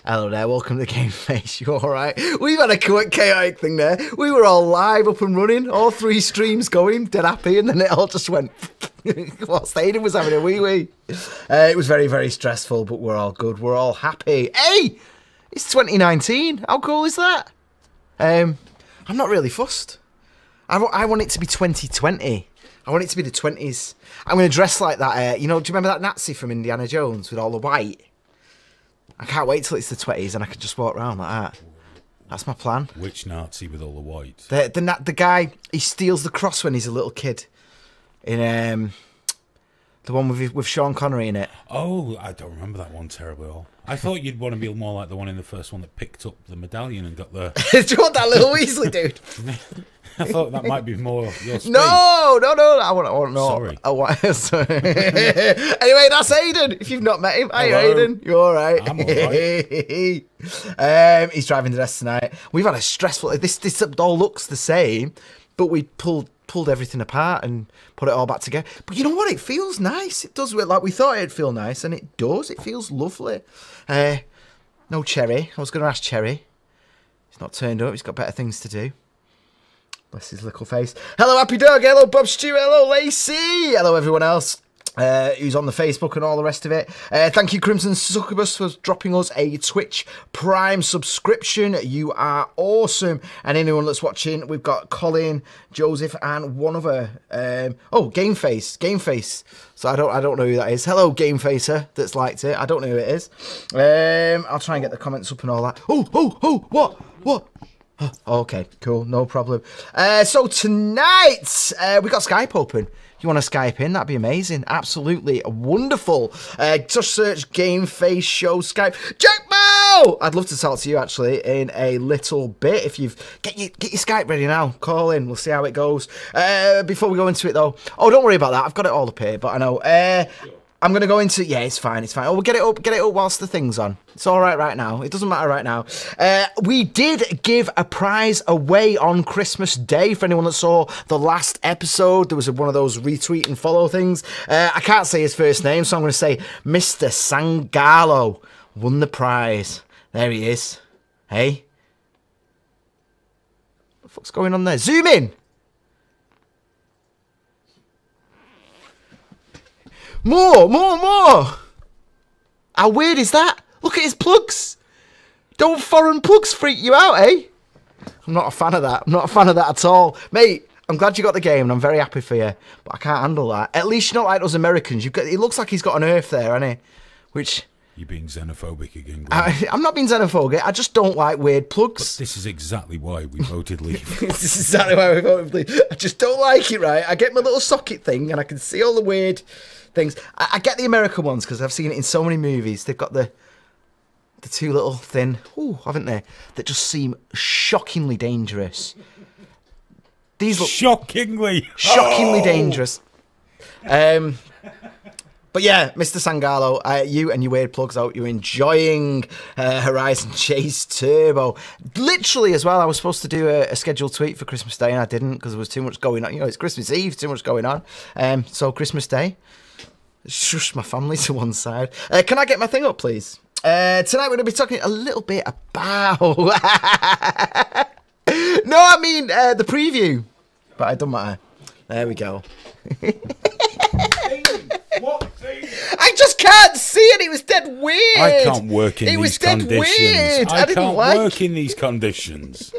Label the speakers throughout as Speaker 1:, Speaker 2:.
Speaker 1: Hello there, welcome to GameFace. You alright? We've had a quick chaotic thing there. We were all live, up and running, all 3 streams going, dead happy, and then it all just went... Whilst Aiden was having a wee-wee. It was very, very stressful, but we're all good. We're all happy. Hey! It's 2019. How cool is that? I'm not really fussed. I want it to be 2020. I want it to be the 20s. I'm going to dress like that. You know, do you remember that Nazi from Indiana Jones with all the white? I can't wait till it's the 20s and I can just walk around like that. That's my plan.
Speaker 2: Which Nazi with all the white?
Speaker 1: The guy, he steals the cross when he's a little kid. In the one with Sean Connery in it.
Speaker 2: Oh, I don't remember that one terribly well. I thought you'd want to be more like the one in the first one that picked up the medallion and got the...
Speaker 1: Do you want that little Weasley dude?
Speaker 2: I thought that might be more your speed.
Speaker 1: No. I want no.
Speaker 2: Sorry.
Speaker 1: Sorry. Anyway, that's Aiden. If you've not met him, hi Aiden. You all right?
Speaker 2: I'm all right.
Speaker 1: He's driving the rest tonight. We've had a stressful... This all looks the same, but we pulled everything apart and put it all back together. But you know what? It feels nice. It does. Like we thought it'd feel nice, and it does. It feels lovely. No Cherry. I was going to ask Cherry. He's not turned up. He's got better things to do. Bless his little face. Hello, Happy Dog. Hello, Bob Stew. Hello, Lacey. Hello, everyone else who's on the Facebook and all the rest of it. Thank you, Crimson Succubus, for dropping us a Twitch Prime subscription. You are awesome. And anyone that's watching, we've got Colin, Joseph, and one other. Oh, GameFace. So I don't know who that is. Hello, GameFacer that's liked it. I don't know who it is. I'll try and get the comments up and all that. Oh, what? Okay, cool, no problem. So tonight, we got Skype open. If you want to Skype in, that'd be amazing. Absolutely wonderful. Just search GameFaceShow Skype. Jack Mo! I'd love to talk to you, actually, in a little bit. If you've... Get your Skype ready now. Call in. We'll see how it goes. Before we go into it, though... Oh, don't worry about that. I've got it all up here, but I know... I'm going to go into... Yeah, it's fine. Oh, we'll get it up whilst the thing's on. It's all right now. It doesn't matter right now. We did give a prize away on Christmas Day. For anyone that saw the last episode, there was one of those retweet and follow things. I can't say his first name, so I'm going to say Mr. Sangalo won the prize. There he is. Hey? What the fuck's going on there? Zoom in! More! How weird is that? Look at his plugs. Don't foreign plugs freak you out, eh? I'm not a fan of that. I'm not a fan of that at all. Mate, I'm glad you got the game and I'm very happy for you. But I can't handle that. At least you're not like us Americans. It looks like he's got an earth there, hasn't he? Which...
Speaker 2: You're being xenophobic again,
Speaker 1: I'm not being xenophobic. I just don't like weird plugs.
Speaker 2: But this is exactly why we voted leave.
Speaker 1: This is exactly why we voted leave. I just don't like it, right? I get my little socket thing and I can see all the weird... things. I get the American ones because I've seen it in so many movies. They've got the 2 little thin, haven't they? That just seem shockingly dangerous. These look shockingly dangerous. But yeah, Mr. Sangalo, you and your weird plugs out. You're enjoying Horizon Chase Turbo. Literally as well, I was supposed to do a scheduled tweet for Christmas Day and I didn't because there was too much going on. You know, it's Christmas Eve, too much going on. So Christmas Day. Shush my family to one side. Can I get my thing up, please? Tonight we're going to be talking a little bit about... No, I mean the preview. But it doesn't matter. There we go. I just can't see it. It was dead weird.
Speaker 2: I can't work in these conditions.
Speaker 1: Weird.
Speaker 2: I can't work in these conditions.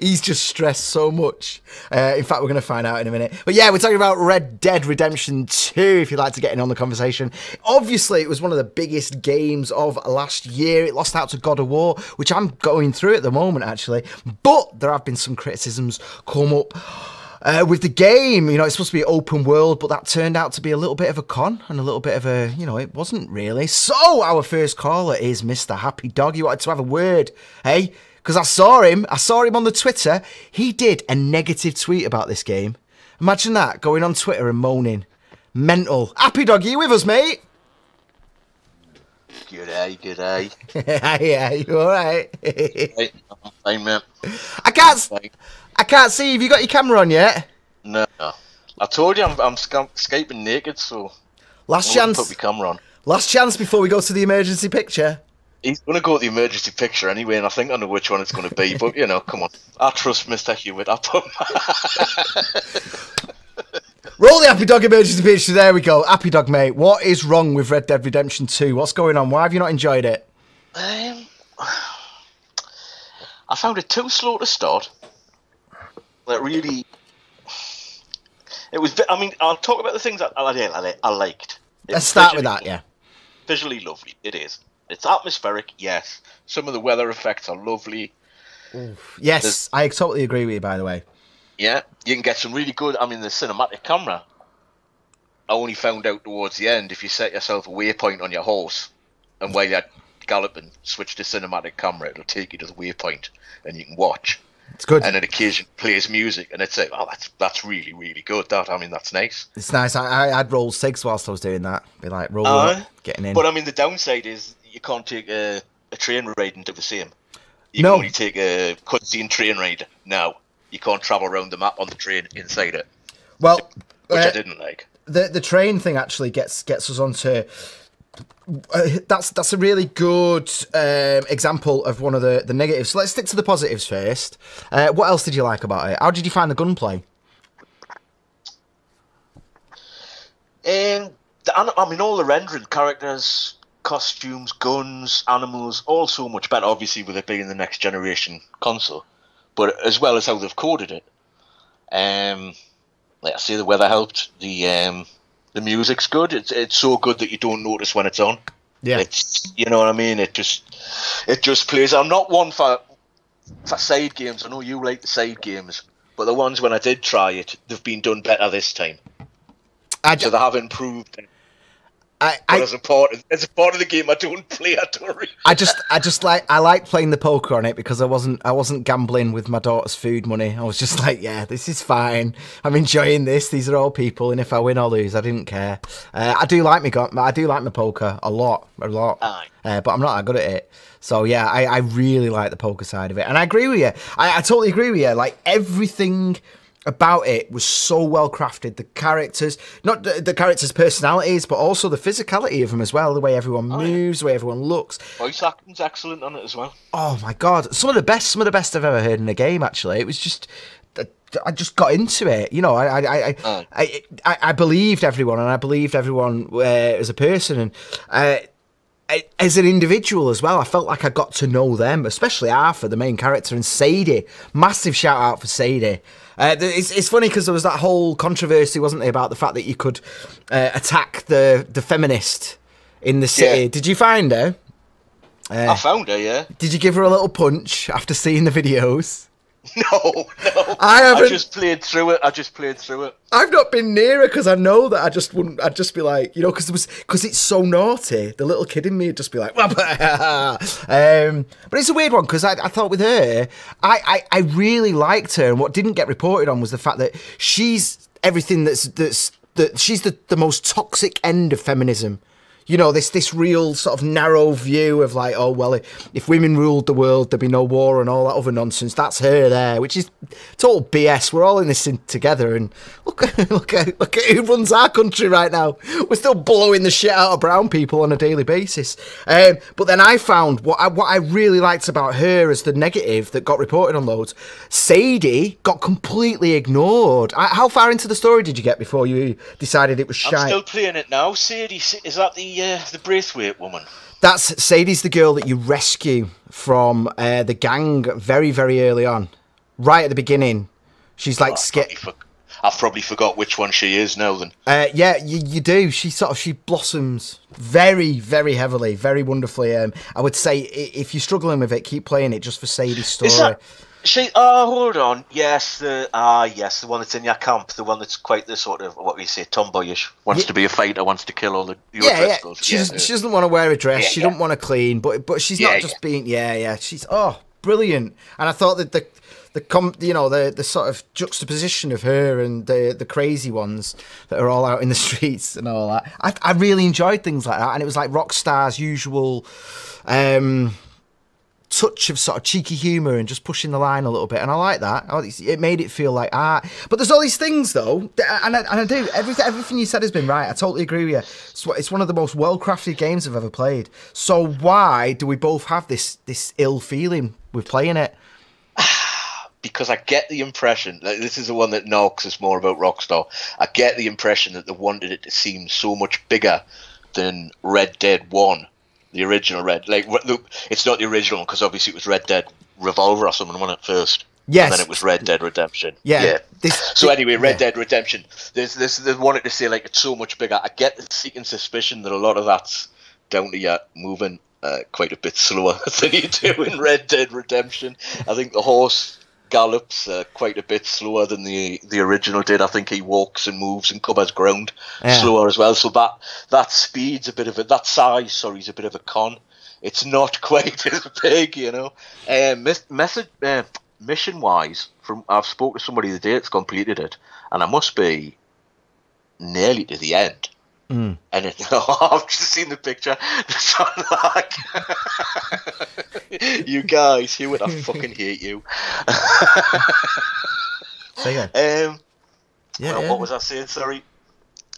Speaker 1: He's just stressed so much. In fact, we're going to find out in a minute. But yeah, we're talking about Red Dead Redemption 2, if you'd like to get in on the conversation. Obviously, it was one of the biggest games of last year. It lost out to God of War, which I'm going through at the moment, actually. But there have been some criticisms come up with the game. You know, it's supposed to be open world, but that turned out to be a little bit of a con and a little bit of a, you know, it wasn't really. So our first caller is Mr. Happy Dog. He wanted to have a word, hey? Because I saw him on the Twitter. He did a negative tweet about this game. Imagine that, going on Twitter and moaning. Mental. Happy Dog, are you with us, mate?
Speaker 3: G'day.
Speaker 1: Yeah, you alright?
Speaker 3: Hey, I'm fine, man.
Speaker 1: I can't see. Have you got your camera on yet?
Speaker 3: No. I told you I'm Skyping naked, so...
Speaker 1: Last chance.
Speaker 3: Put my camera on.
Speaker 1: Last chance before we go to the emergency picture.
Speaker 3: He's going to go to the emergency picture anyway, and I think I know which one it's going to be. But you know, come on, I trust Mr. Hewitt.
Speaker 1: Roll the Happy Dog emergency picture. There we go. Happy Dog, mate. What is wrong with Red Dead Redemption 2? What's going on? Why have you not enjoyed it?
Speaker 3: I found it too slow to start. Like really, it was. I mean, I'll talk about the things I liked.
Speaker 1: Let's start with that. Yeah.
Speaker 3: Visually lovely. It is. It's atmospheric. Yes. Some of the weather effects are lovely.
Speaker 1: Yes, I totally agree with you. By the way.
Speaker 3: Yeah, you can get some really good. I mean, the cinematic camera. I only found out towards the end if you set yourself a waypoint on your horse, and while you're galloping, switch to cinematic camera, it'll take you to the waypoint, and you can watch.
Speaker 1: It's good.
Speaker 3: And on occasion plays music, and it's like, oh, that's really, really good. That, I mean, that's nice.
Speaker 1: It's nice. I'd roll SIGs whilst I was doing that. Be like rolling up, getting in.
Speaker 3: But I mean, the downside is you can't take a train ride and do the same. You can only take a cutscene train ride now. You can't travel around the map on the train inside it.
Speaker 1: Well,
Speaker 3: which I didn't like.
Speaker 1: The train thing actually gets us onto. That's a really good example of one of the negatives. So let's stick to the positives first. What else did you like about it? How did you find the gunplay?
Speaker 3: I mean, all the rendering, characters, costumes, guns, animals, all so much better. Obviously, with it being the next generation console, but as well as how they've coded it. Like I say, the weather helped. The music's good. It's so good that you don't notice when it's on.
Speaker 1: Yeah,
Speaker 3: it's, you know what I mean. It just plays. I'm not one for side games. I know you like the side games, but the ones when I did try it, they've been done better this time. So they have improved. As a part of the game, I don't play. I don't really.
Speaker 1: I like playing the poker on it because I wasn't gambling with my daughter's food money. I was just like, yeah, this is fine. I'm enjoying this. These are all people, and if I win or lose, I didn't care. I do like my poker a lot, but I'm not that good at it. So yeah, I really like the poker side of it, and I agree with you. I totally agree with you. Like everything about it was so well crafted. The characters, not the characters' personalities, but also the physicality of them as well. The way everyone moves, the way everyone looks.
Speaker 3: Voice acting's excellent on it as well.
Speaker 1: Oh my god, some of the best I've ever heard in a game. Actually, it was just, I just got into it. You know, I believed everyone, and I believed everyone as a person, and as an individual as well. I felt like I got to know them, especially Arthur, the main character, and Sadie. Massive shout out for Sadie. It's funny because there was that whole controversy, wasn't there, about the fact that you could attack the feminist in the city. Yeah. Did you find her?
Speaker 3: I found her, yeah.
Speaker 1: Did you give her a little punch after seeing the videos?
Speaker 3: No.
Speaker 1: I haven't.
Speaker 3: I just played through it.
Speaker 1: I've not been near her because I know that I just wouldn't. I'd just be like, you know, because it's so naughty. The little kid in me would just be like, but it's a weird one because I thought with her, I really liked her, and what didn't get reported on was the fact that she's everything she's the most toxic end of feminism. You know, this real sort of narrow view of like, oh, well, if women ruled the world, there'd be no war and all that other nonsense. That's her there, which is total BS. We're all in this together, and look at who runs our country right now. We're still blowing the shit out of brown people on a daily basis. But then I found what I really liked about her as the negative that got reported on loads. Sadie got completely ignored. How far into the story did you get before you decided it was shite?
Speaker 3: I'm still playing it now. Sadie, is that the Braithwaite woman?
Speaker 1: That's Sadie's the girl that you rescue from the gang very, very early on, right at the beginning. She's like
Speaker 3: I've probably forgot which one she is now. Then
Speaker 1: yeah, you do. She blossoms very, very heavily, very wonderfully. I would say if you're struggling with it, keep playing it just for Sadie's story.
Speaker 3: Hold on. Yes, the one that's in your camp, the one that's quite the sort of, what we say, tomboyish, wants to be a fighter, wants to kill all the Driscolls.
Speaker 1: She doesn't want to wear a dress. She doesn't want to clean, but she's not just being. She's brilliant. And I thought that the sort of juxtaposition of her and the crazy ones that are all out in the streets and all that. I really enjoyed things like that, and it was like Rockstar's usual. touch of sort of cheeky humour and just pushing the line a little bit, and I like that. It made it feel like art. But there's all these things though, and I do everything you said has been right. I totally agree with you. It's one of the most well-crafted games I've ever played. So why do we both have this ill feeling with playing it?
Speaker 3: Because I get the impression, like, this is the one that knocks us more about Rockstar. I get the impression that they wanted it to seem so much bigger than Red Dead 1, the original look, it's not the original because obviously it was Red Dead Revolver or something, wasn't it, first?
Speaker 1: Yes.
Speaker 3: And then it was Red Dead Redemption.
Speaker 1: Yeah.
Speaker 3: So anyway, Red Dead Redemption, they wanted to say, like, it's so much bigger. I get the seeking suspicion that a lot of that's down to you moving quite a bit slower than you do in Red Dead Redemption. I think the horse gallops quite a bit slower than the original did. I think he walks and moves and covers ground slower as well. So that speed's a bit of that size. Sorry, is a bit of a con. It's not quite as big, you know. Mission wise, I've spoken to somebody the day it's completed it, and I must be nearly to the end. And I've just seen the picture. So like, you guys, Hewitt, I fucking hate you. What was I saying? Sorry.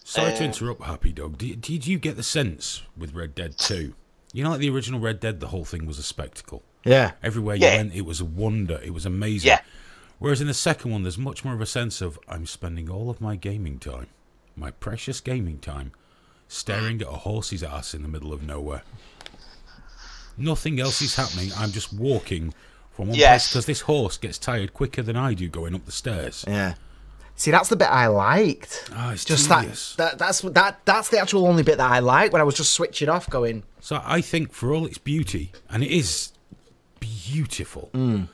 Speaker 2: Sorry to interrupt, Happy Dog. Did you get the sense with Red Dead 2? You know, like the original Red Dead, the whole thing was a spectacle.
Speaker 1: Yeah.
Speaker 2: Everywhere you went, it was a wonder. It was amazing.
Speaker 3: Yeah.
Speaker 2: Whereas in the second one, there's much more of a sense of, I'm spending all of my gaming time, my precious gaming time, staring at a horse's ass in the middle of nowhere. Nothing else is happening. I'm just walking from one place because this horse gets tired quicker than I do going up the stairs.
Speaker 1: Yeah. See, that's the bit I liked.
Speaker 2: It's
Speaker 1: just
Speaker 2: tedious.
Speaker 1: that's the actual only bit that I like, when I was just switching off, going.
Speaker 2: So I think for all its beauty, and it is beautiful, to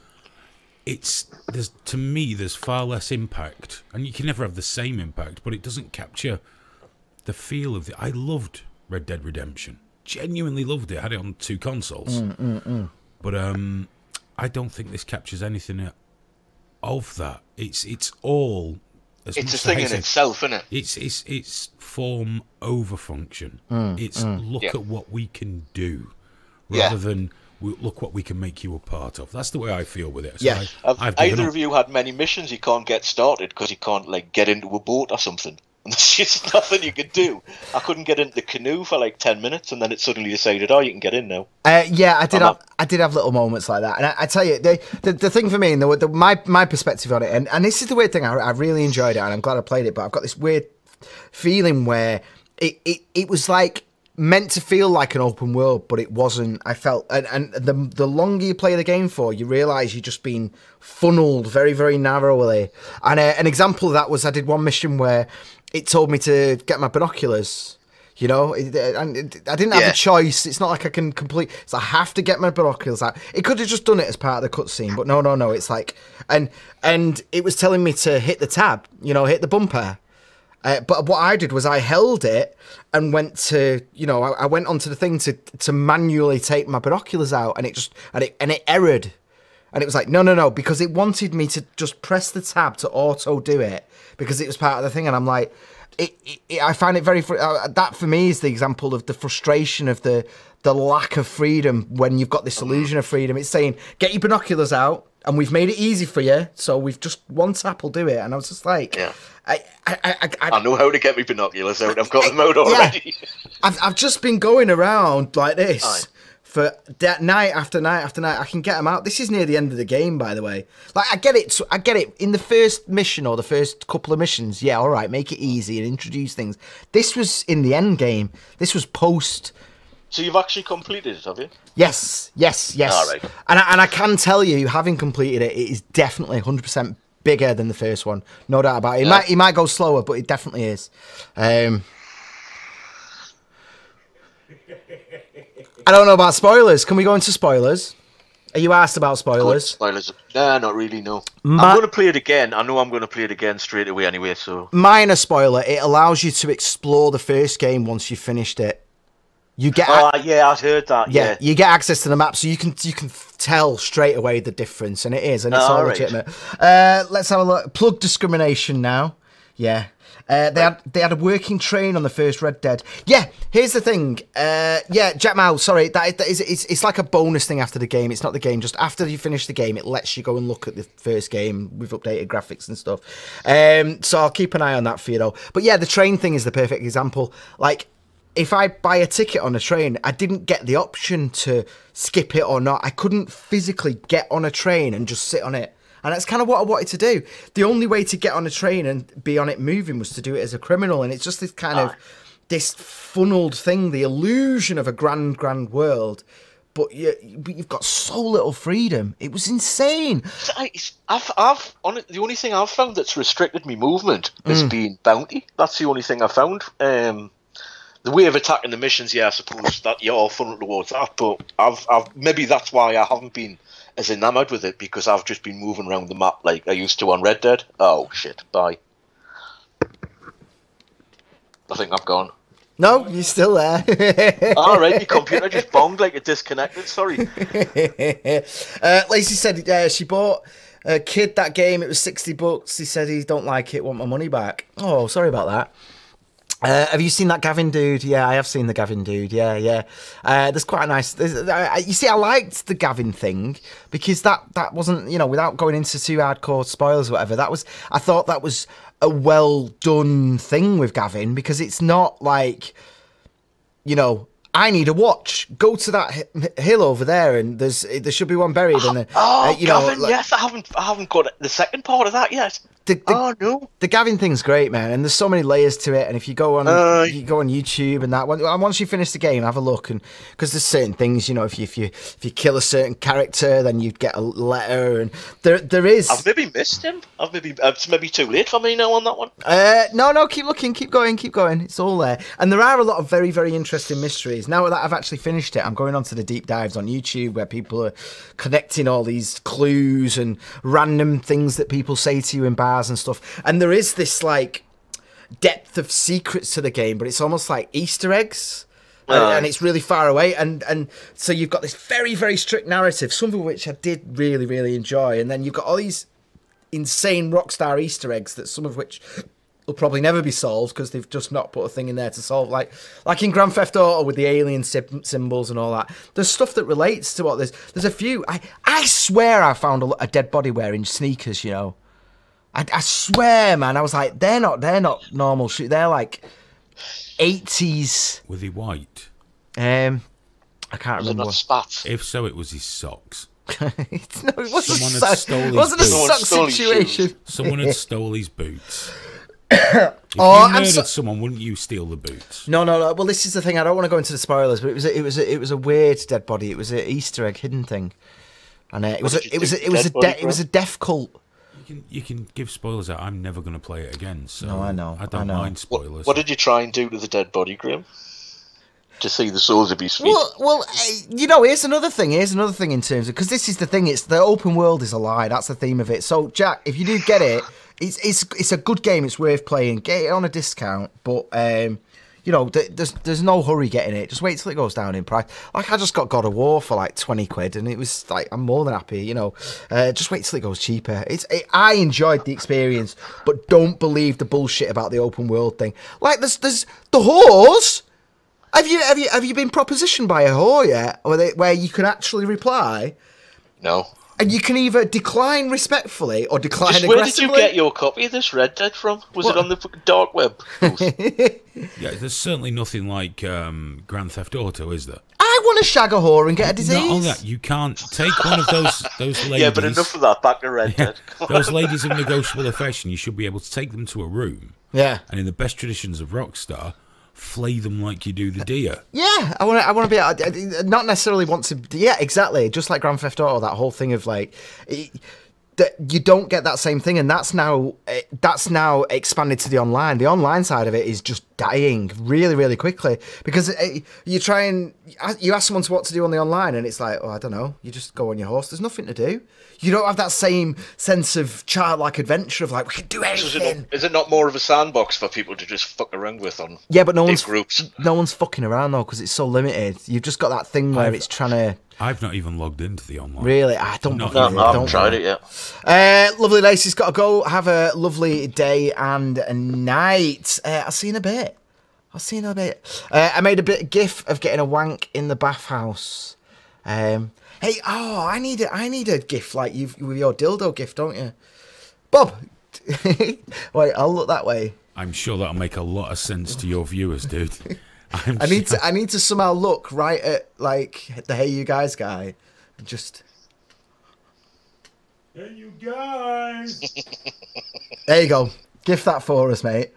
Speaker 2: me there's far less impact, and you can never have the same impact, but it doesn't capture the feel of I loved Red Dead Redemption, genuinely loved it. I had it on 2 consoles, but I don't think this captures anything of that. It's all.
Speaker 3: It's a thing in itself, isn't it?
Speaker 2: It's form over function. It's look at what we can do, rather than look what we can make you a part of. That's the way I feel with it. So
Speaker 3: Have either of you had many missions you can't get started because you can't, like, get into a boat or something? And there's just nothing you could do. I couldn't get into the canoe for like 10 minutes, and then it suddenly decided, oh, you can get in now.
Speaker 1: Yeah, I did have little moments like that. And I tell you, the thing for me, and my perspective on it, and this is the weird thing, I really enjoyed it, and I'm glad I played it, but I've got this weird feeling where it was like meant to feel like an open world, but it wasn't. I felt, and the longer you play the game for, you realise you're just being funneled very, very narrowly. And an example of that was I did one mission where it told me to get my binoculars, you know, and I didn't have a choice. It's not like I can complete, so I have to get my binoculars out. It could have just done it as part of the cutscene, but no, it's like, and it was telling me to hit the tab, you know, hit the bumper. But what I did was I held it and went to, you know, I went onto the thing to manually take my binoculars out, and it errored. And it was like, no, because it wanted me to just press the tab to auto do it because it was part of the thing. And I'm like, I find it very, that for me is the example of the frustration of the lack of freedom when you've got this illusion of freedom. It's saying, get your binoculars out, and we've made it easy for you, so we've just one tap will do it. And I was just like, I
Speaker 3: know how to get my binoculars out. I've got them out already.
Speaker 1: Yeah. I've just been going around like this for night after night after night. I can get them out. This is near the end of the game, by the way. Like, I get it. In the first mission or the first couple of missions, yeah, all right, make it easy and introduce things. This was in the end game. This was post.
Speaker 3: So you've actually completed it, have you?
Speaker 1: Yes.
Speaker 3: All right.
Speaker 1: And I can tell you, having completed it, it is definitely 100% bigger than the first one. No doubt about it. It might go slower, but it definitely is. I don't know about spoilers. Can we go into spoilers? Are you asked about spoilers?
Speaker 3: Spoilers? Nah, not really, no. I'm going to play it again. I know I'm going to play it again straight away anyway, so...
Speaker 1: Minor spoiler, it allows you to explore the first game once you've finished it. You get
Speaker 3: yeah, I've heard that. Yeah,
Speaker 1: you get access to the map, so you can tell straight away the difference, and it's all legitimate. Let's have a look. Plug discrimination now. Yeah. They had a working train on the first Red Dead. Yeah, here's the thing. Yeah, Jack Mao, sorry, it's like a bonus thing after the game. It's not the game. Just after you finish the game, it lets you go and look at the first game with updated graphics and stuff. So I'll keep an eye on that for you though. But yeah, the train thing is the perfect example. Like, if I buy a ticket on a train, I didn't get the option to skip it or not. I couldn't physically get on a train and just sit on it. And that's kind of what I wanted to do. The only way to get on a train and be on it moving was to do it as a criminal. And it's just this kind of, this funneled thing, the illusion of a grand, grand world. But you've got so little freedom. It was insane.
Speaker 3: The only thing I've found that's restricted me movement has been bounty. That's the only thing I found. The way of attacking the missions, yeah, I suppose that you're all funneled towards that, but I've maybe that's why I haven't been as enamoured with it, because I've just been moving around the map like I used to on Red Dead. Oh shit! Bye. I think I've gone.
Speaker 1: No, you're still there.
Speaker 3: All right, your computer just bonged like it disconnected. Sorry.
Speaker 1: Lacey said she bought a kid that game. It was $60. He said he don't like it. Want my money back. Oh, sorry about that. Have you seen that Gavin dude? Yeah, I have seen the Gavin dude. Yeah. There's quite a nice. You see, I liked the Gavin thing because that wasn't, you know, without going into too hardcore spoilers or whatever. I thought that was a well done thing with Gavin, because it's not like, you know, I need a watch. Go to that hill over there, and there should be one buried. And
Speaker 3: you Gavin, know, yes, I haven't got the second part of that yet. No.
Speaker 1: The Gavin thing's great, man, and there's so many layers to it. And if you go on YouTube and that, once you finish the game, have a look, and because there's certain things, you know, if you kill a certain character, then you get a letter, and there is.
Speaker 3: I've maybe missed him. It's maybe too late for me now on that one.
Speaker 1: No, keep looking, keep going. It's all there, and there are a lot of very, very interesting mysteries. Now that I've actually finished it, I'm going on to the deep dives on YouTube where people are connecting all these clues and random things that people say to you in bars and stuff, and there is this like depth of secrets to the game, but it's almost like Easter eggs, and it's really far away, and so you've got this very, very strict narrative, some of which I did really, really enjoy, and then you've got all these insane rockstar Easter eggs that some of which will probably never be solved because they've just not put a thing in there to solve, like in Grand Theft Auto with the alien symbols and all that. There's stuff that relates to what there's a few. I swear I found a dead body wearing sneakers, you know. I swear, man, I was like, they're not normal shoes. They're like 80s.
Speaker 2: Were they white?
Speaker 1: I can't remember.
Speaker 3: Not spats?
Speaker 2: If so, it was his socks.
Speaker 1: No, it wasn't
Speaker 2: Someone
Speaker 1: a sock situation.
Speaker 2: Someone had stole his boots. If you murdered someone, wouldn't you steal the boots?
Speaker 1: No. Well, this is the thing. I don't want to go into the spoilers, but it was a weird dead body. It was an Easter egg hidden thing, and it was a death cult.
Speaker 2: You can give spoilers out. I'm never going to play it again. So
Speaker 1: no, I know.
Speaker 2: I don't mind spoilers.
Speaker 3: What did you try and do to the dead body, Graham? To see the soles of his feet.
Speaker 1: Well, you know, here's another thing in terms of, because this is the thing. It's the open world is a lie. That's the theme of it. So, Jack, if you do get it, it's a good game. It's worth playing. Get it on a discount, but you know, there's no hurry getting it. Just wait till it goes down in price. Like, I just got God of War for like 20 quid, and it was like, I'm more than happy, you know. Just wait till it goes cheaper. I enjoyed the experience, but don't believe the bullshit about the open world thing. Like, there's the whores. Have you been propositioned by a whore yet, where you can actually reply?
Speaker 3: No.
Speaker 1: And you can either decline respectfulely or decline aggressively.
Speaker 3: Where did you get your copy of this Red Dead from? Was it on the fucking dark web?
Speaker 2: Yeah, there's certainly nothing like Grand Theft Auto, is there?
Speaker 1: I want to shag a whore and get a disease.
Speaker 2: Not only that, you can't take one of those ladies.
Speaker 3: Yeah, but enough of that. Back to Red Dead.
Speaker 2: Those ladies of negotiable affection, you should be able to take them to a room.
Speaker 1: Yeah.
Speaker 2: And in the best traditions of Rockstar, flay them like you do the deer.
Speaker 1: Yeah, I want to be not necessarily want to. Yeah, exactly. Just like Grand Theft Auto, that whole thing of like, you don't get that same thing, and that's now expanded to the online. The online side of it is just dying really, really quickly because you ask someone what to do on the online, and it's like, oh, I don't know. You just go on your horse. There's nothing to do. You don't have that same sense of childlike adventure of like, we can do anything.
Speaker 3: Is it not more of a sandbox for people to just fuck around with on?
Speaker 1: Yeah, but no
Speaker 3: groups?
Speaker 1: No one's fucking around though because it's so limited. You've just got that thing where it's trying to.
Speaker 2: I've not even logged into the online.
Speaker 1: Really? I don't know.
Speaker 3: No, I haven't tried it yet.
Speaker 1: Lovely Lacey's got to go. Have a lovely day and a night. I'll see you in a bit. I made a bit of gif of getting a wank in the bathhouse. Hey, I need a gif like you with your dildo gif, don't you, Bob? Wait, I'll look that way.
Speaker 2: I'm sure that'll make a lot of sense to your viewers, dude.
Speaker 1: I need to somehow look right at like the Hey You Guys guy. Just
Speaker 2: Hey you guys.
Speaker 1: There you go. Gift that for us, mate.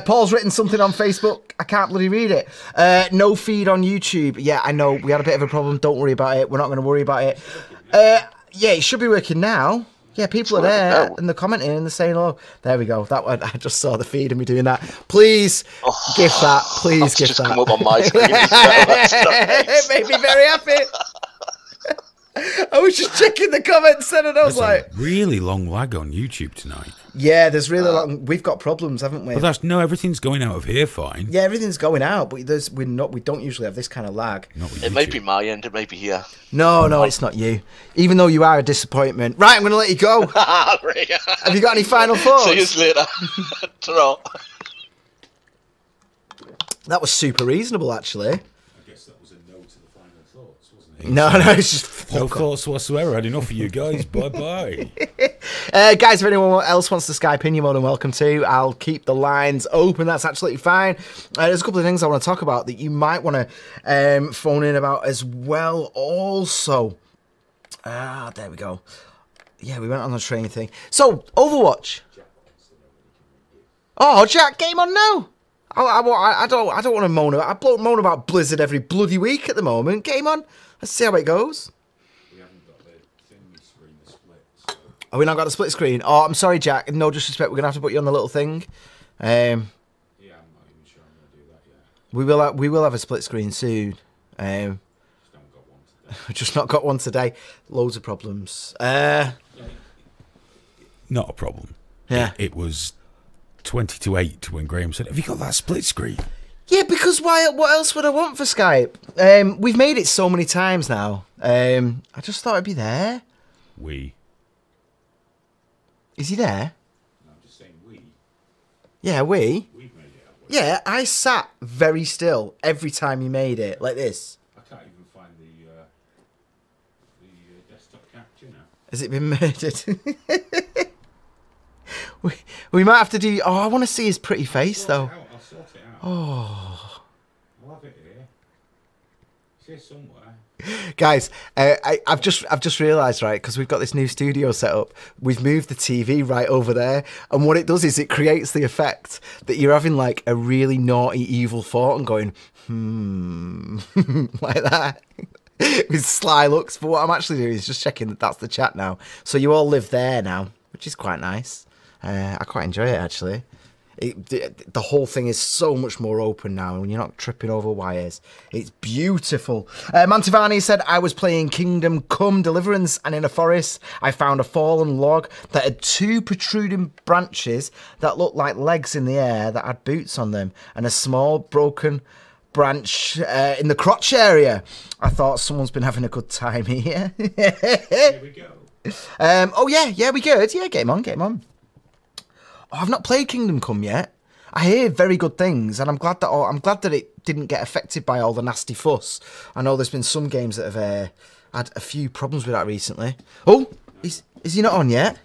Speaker 1: Paul's written something on Facebook. I can't bloody read it. No feed on YouTube. Yeah, I know. We had a bit of a problem. Don't worry about it. We're not going to worry about it. Yeah, it should be working now. Yeah, people are there and they're commenting and they're saying hello. There we go. That one, I just saw the feed of me doing that. Please gift that. Please gift that.
Speaker 3: Come up on my screen as well.
Speaker 1: It made me very happy. I was just checking the comments then and I was like...
Speaker 2: really long lag on YouTube tonight.
Speaker 1: Yeah, there's really long... We've got problems, haven't we?
Speaker 2: But everything's going out of here fine.
Speaker 1: Yeah, everything's going out, but we don't usually have this kind of lag.
Speaker 3: It may be my end, it may be here.
Speaker 1: No, it's not you. Even though you are a disappointment. Right, I'm going to let you go. Have you got any final thoughts?
Speaker 3: See you later. Ta-ra.
Speaker 1: That was super reasonable, actually.
Speaker 2: I guess that was a no to the final thoughts, wasn't it?
Speaker 1: No, it's just...
Speaker 2: No thoughts whatsoever. I had enough of you guys. Bye-bye.
Speaker 1: Guys, if anyone else wants to Skype in, you're more than welcome to. I'll keep the lines open. That's absolutely fine. There's a couple of things I want to talk about that you might want to phone in about as well also. There we go. Yeah, we went on the train thing. So, Overwatch. Oh, Jack, game on now. I don't want to moan about... I moan about Blizzard every bloody week at the moment. Game on. Let's see how it goes.
Speaker 2: We haven't got the thingy screen split. So.
Speaker 1: Oh, we not got the split screen. Oh, I'm sorry, Jack. No disrespect. We're gonna have to put you on the little thing.
Speaker 2: Yeah, I'm not even sure I'm gonna do that yet.
Speaker 1: We will have a split screen soon.
Speaker 2: Just haven't got one today.
Speaker 1: Just not got one today. Loads of problems.
Speaker 2: Not a problem.
Speaker 1: Yeah.
Speaker 2: It was 20 to 8 when Graham said, "Have you got that split screen?"
Speaker 1: Yeah, because why? What else would I want for Skype? We've made it so many times now. I just thought I'd be there. Is he there?
Speaker 2: No, I'm just saying we.
Speaker 1: Yeah, we.
Speaker 2: We've made it.
Speaker 1: Yeah, I sat very still every time you made it, like this.
Speaker 2: I can't even find the desktop capture now.
Speaker 1: Has it been murdered? we might have to do... Oh, I want to see his pretty face, though.
Speaker 2: I'll sort it out.
Speaker 1: Oh.
Speaker 2: I'll have it here. It's here somewhere.
Speaker 1: Guys, I've just realised, right, because we've got this new studio set up, we've moved the TV right over there, and what it does is it creates the effect that you're having like a really naughty, evil thought and going, like that. With sly looks. But what I'm actually doing is just checking that that's the chat now. So you all live there now, which is quite nice. I quite enjoy it, actually. The whole thing is so much more open now, and you're not tripping over wires. It's beautiful. Mantivani said, I was playing Kingdom Come Deliverance, and in a forest, I found a fallen log that had 2 protruding branches that looked like legs in the air that had boots on them, and a small broken branch in the crotch area. I thought someone's been having a good time here.
Speaker 2: Here we go.
Speaker 1: Oh, yeah, we good. Yeah, game on. Oh, I've not played Kingdom Come yet. I hear very good things, and I'm glad that it didn't get affected by all the nasty fuss. I know there's been some games that have had a few problems with that recently. Oh, is he not on yet?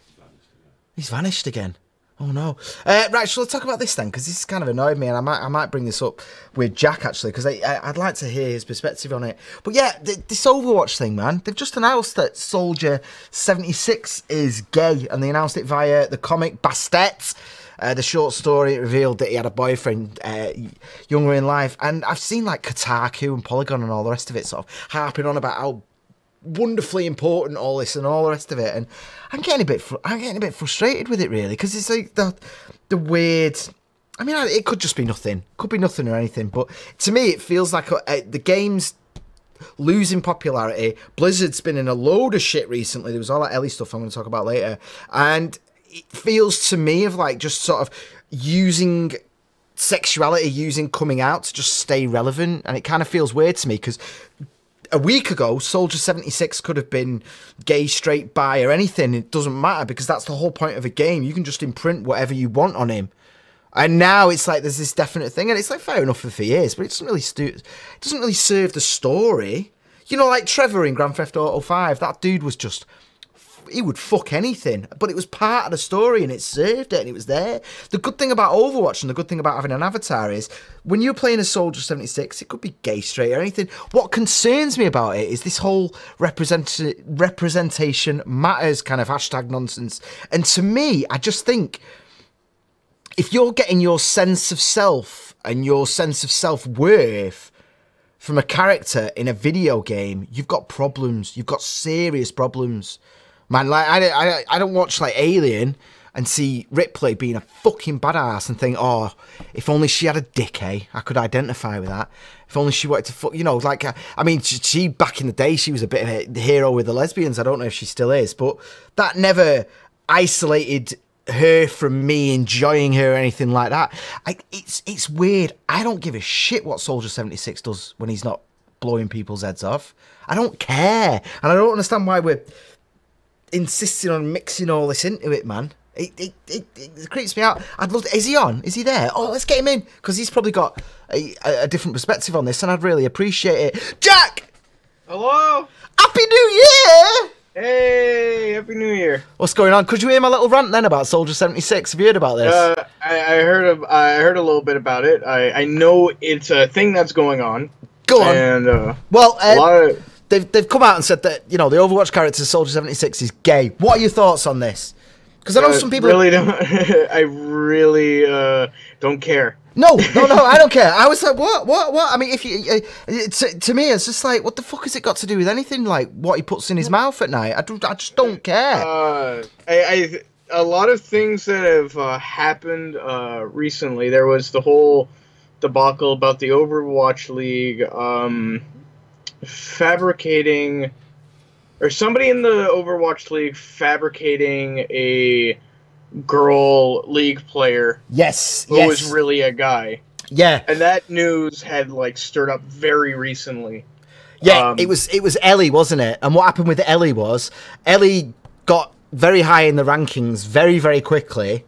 Speaker 1: He's vanished again. Oh no. Right, shall I talk about this then? Because this has kind of annoyed me, and I might bring this up with Jack actually, because I'd like to hear his perspective on it. But yeah, this Overwatch thing, man. They've just announced that Soldier 76 is gay, and they announced it via the comic Bastet. The short story revealed that he had a boyfriend younger in life, and I've seen like Kotaku and Polygon and all the rest of it sort of harping on about how wonderfully important all this and all the rest of it, and I'm getting a bit frustrated with it really, because it's like the weird. I mean, it could just be nothing, could be nothing or anything, but to me it feels like the game's losing popularity. Blizzard's been in a load of shit recently. There was all that Ellie stuff I'm going to talk about later, and it feels to me of like just sort of using sexuality using coming out to just stay relevant, and it kind of feels weird to me because a week ago Soldier 76 could have been gay, straight, bi, or anything. It doesn't matter because that's the whole point of a game. You can just imprint whatever you want on him. And now it's like there's this definite thing, and it's like fair enough if he is, but it doesn't really serve the story. You know, like Trevor in Grand Theft Auto 5, that dude was just, he would fuck anything, but it was part of the story and it served it and it was there. The good thing about Overwatch and the good thing about having an avatar is when you're playing a Soldier 76, it could be gay, straight, or anything. What concerns me about it is this whole representation matters kind of hashtag nonsense. And to me, I just think if you're getting your sense of self and your sense of self-worth from a character in a video game, you've got problems. You've got serious problems. Man, like I don't watch like Alien and see Ripley being a fucking badass and think, oh, if only she had a dick, eh? I could identify with that. If only she wanted to fuck, you know, like, I mean, she back in the day, she was a bit of a hero with the lesbians. I don't know if she still is, but that never isolated her from me enjoying her or anything like that. It's weird. I don't give a shit what Soldier 76 does when he's not blowing people's heads off. I don't care. And I don't understand why we're insisting on mixing all this into it, man. It creeps me out. I'd love to, is he on? Is he there? Oh, let's get him in, because he's probably got a different perspective on this, and I'd really appreciate it. Jack!
Speaker 4: Hello?
Speaker 1: Happy New Year!
Speaker 4: Hey, Happy New Year.
Speaker 1: What's going on? Could you hear my little rant then about Soldier 76? Have you heard about this?
Speaker 4: I heard a little bit about it. I know it's a thing that's going on.
Speaker 1: Go on.
Speaker 4: And
Speaker 1: well, they've come out and said that, you know, the Overwatch character Soldier 76 is gay. What are your thoughts on this? Because I know some people
Speaker 4: really don't. I really don't care.
Speaker 1: No, I don't care. I was like, what? I mean, if you, to me, it's just like, what the fuck has it got to do with anything? Like what he puts in his mouth at night? I just don't care.
Speaker 4: A lot of things that have happened recently. There was the whole debacle about the Overwatch League fabricating, or somebody in the Overwatch League fabricating a girl league player.
Speaker 1: Yes,
Speaker 4: who was really a guy.
Speaker 1: Yeah,
Speaker 4: and that news had like stirred up very recently.
Speaker 1: Yeah, it was Ellie, wasn't it? And what happened with Ellie was Ellie got very high in the rankings very, very quickly.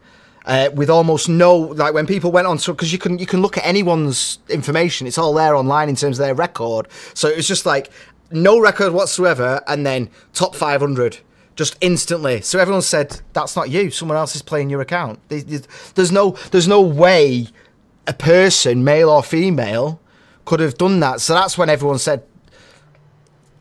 Speaker 1: With almost no, like when people went on, so because you can look at anyone's information, it's all there online in terms of their record. So it was just like no record whatsoever, and then top 500 just instantly. So everyone said that's not you. Someone else is playing your account. There's no way a person, male or female, could have done that. So that's when everyone said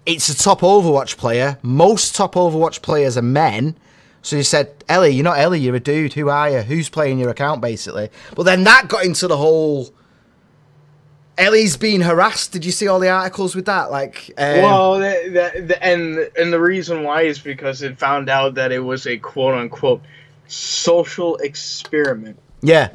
Speaker 1: it's a top Overwatch player. Most top Overwatch players are men. So you said, Ellie, you're not Ellie, you're a dude. Who are you? Who's playing your account, basically? But then that got into the whole Ellie's being harassed. Did you see all the articles with that? Like,
Speaker 4: well, and the reason why is because it found out that it was a quote unquote social experiment.
Speaker 1: Yeah,